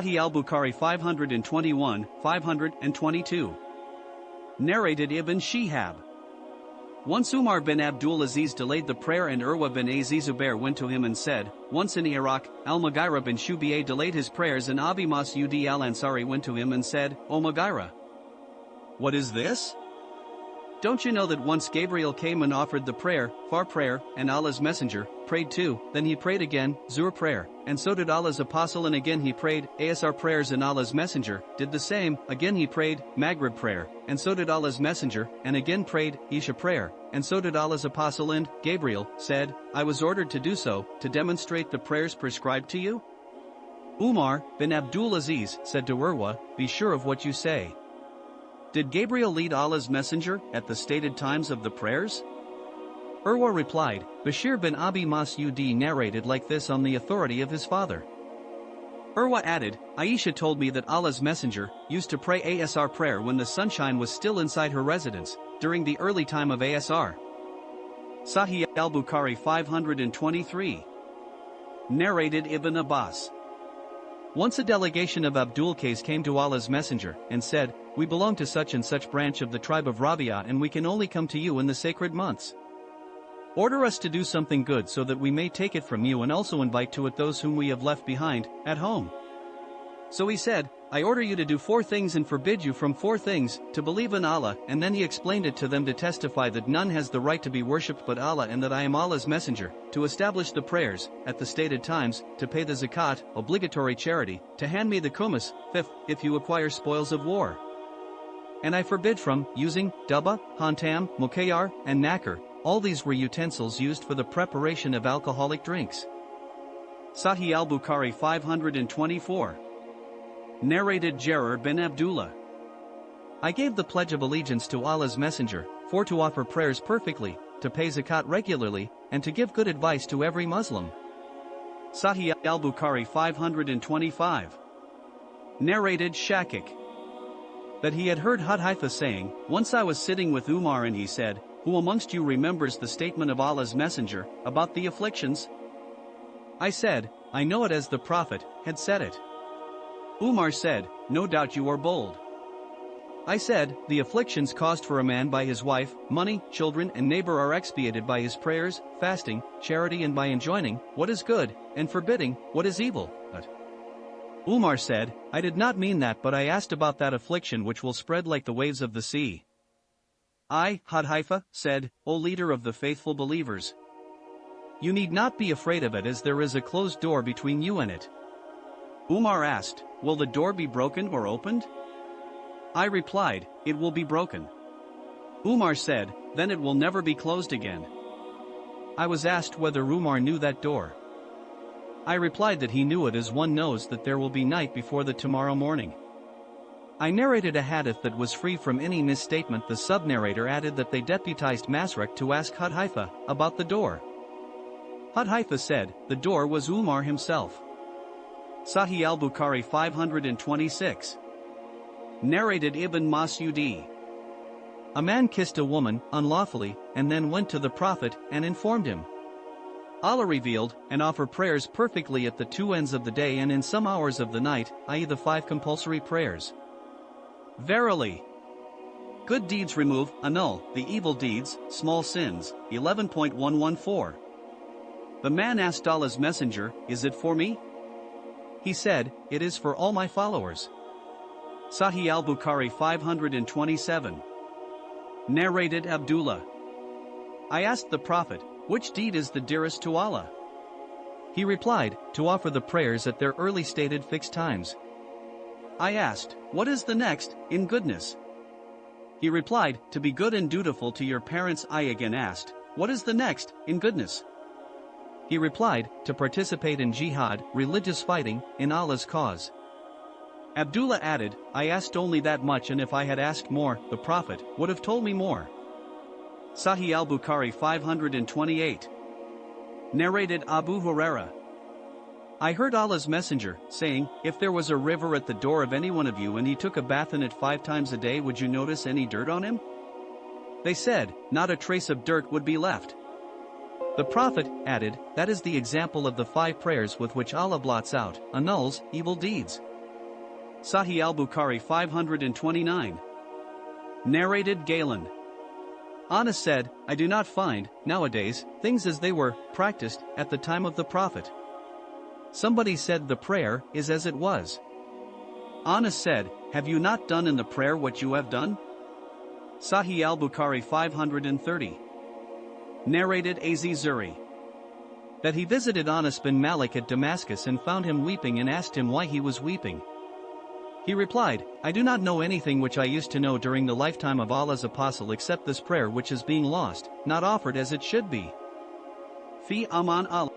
al-Bukhari 521, 522. Narrated Ibn Shihab. Once Umar bin Abdul Aziz delayed the prayer and Urwa bin Zubair went to him and said, once in Iraq, al-Mughira bin Shubayh delayed his prayers and Abi Mas'ud al-Ansari went to him and said, O Mughira, what is this? Don't you know that once Gabriel came and offered the prayer, far prayer, and Allah's messenger, prayed too, then he prayed again, Zuhr prayer, and so did Allah's apostle and again he prayed, Asr prayers and Allah's messenger, did the same, again he prayed, Maghrib prayer, and so did Allah's messenger, and again prayed, Isha prayer, and so did Allah's apostle and, Gabriel, said, I was ordered to do so, to demonstrate the prayers prescribed to you? Umar bin Abdul Aziz said to Urwa, be sure of what you say. Did Gabriel lead Allah's messenger at the stated times of the prayers? Urwa replied, Bashir bin Abi Mas'ud narrated like this on the authority of his father. Urwa added, Aisha told me that Allah's messenger used to pray Asr prayer when the sunshine was still inside her residence, during the early time of Asr. Sahih al-Bukhari 523. Narrated Ibn Abbas. Once a delegation of Abdul Qais came to Allah's messenger and said, we belong to such and such branch of the tribe of Rabia and we can only come to you in the sacred months. Order us to do something good so that we may take it from you and also invite to it those whom we have left behind, at home. So he said, I order you to do 4 things and forbid you from 4 things, to believe in Allah, and then he explained it to them to testify that none has the right to be worshipped but Allah and that I am Allah's messenger, to establish the prayers, at the stated times, to pay the zakat, obligatory charity, to hand me the kumus, 5th, if you acquire spoils of war. And I forbid from using dubba, hantam, mukayar, and nakar. All these were utensils used for the preparation of alcoholic drinks. Sahih al-Bukhari 524. Narrated Jarir bin Abdullah. I gave the pledge of allegiance to Allah's messenger, for to offer prayers perfectly, to pay zakat regularly, and to give good advice to every Muslim. Sahih al-Bukhari 525. Narrated Shakik. That he had heard Hadith saying, once I was sitting with Umar and he said, who amongst you remembers the statement of Allah's messenger, about the afflictions? I said, I know it as the Prophet had said it. Umar said, no doubt you are bold. I said, the afflictions caused for a man by his wife, money, children and neighbor are expiated by his prayers, fasting, charity and by enjoining what is good, and forbidding what is evil. But Umar said, I did not mean that but I asked about that affliction which will spread like the waves of the sea. I, Hadhaifa, said, O leader of the faithful believers, you need not be afraid of it as there is a closed door between you and it. Umar asked, will the door be broken or opened? I replied, it will be broken. Umar said, then it will never be closed again. I was asked whether Umar knew that door. I replied that he knew it as one knows that there will be night before the tomorrow morning. I narrated a hadith that was free from any misstatement. The sub-narrator added that they deputized Masruk to ask Hadhaifa about the door. Hadhaifa said, the door was Umar himself. Sahih al-Bukhari 526. Narrated Ibn Mas'ud. A man kissed a woman, unlawfully, and then went to the Prophet and informed him. Allah revealed, and offer prayers perfectly at the 2 ends of the day and in some hours of the night, i.e. the 5 compulsory prayers. Verily, good deeds remove, annul, the evil deeds, small sins. 11.114. The man asked Allah's messenger, is it for me? He said, it is for all my followers. Sahih al-Bukhari 527. Narrated Abdullah. I asked the Prophet, which deed is the dearest to Allah? He replied, to offer the prayers at their early stated fixed times. I asked, what is the next, in goodness? He replied, to be good and dutiful to your parents. I again asked, what is the next, in goodness? He replied, to participate in jihad, religious fighting, in Allah's cause. Abdullah added, I asked only that much and if I had asked more, the Prophet would have told me more. Sahih al-Bukhari 528. Narrated Abu Huraira. I heard Allah's messenger, saying, if there was a river at the door of any one of you and he took a bath in it 5 times a day, would you notice any dirt on him? They said, not a trace of dirt would be left. The Prophet added, that is the example of the 5 prayers with which Allah blots out, annuls, evil deeds. Sahih al-Bukhari 529. Narrated Galen. Anas said, I do not find, nowadays, things as they were practiced at the time of the Prophet. Somebody said the prayer is as it was. Anas said, have you not done in the prayer what you have done? Sahih al-Bukhari 530. Narrated Az-Zuri. That he visited Anas bin Malik at Damascus and found him weeping and asked him why he was weeping. He replied, I do not know anything which I used to know during the lifetime of Allah's Apostle except this prayer which is being lost, not offered as it should be. Fi Aman Allah.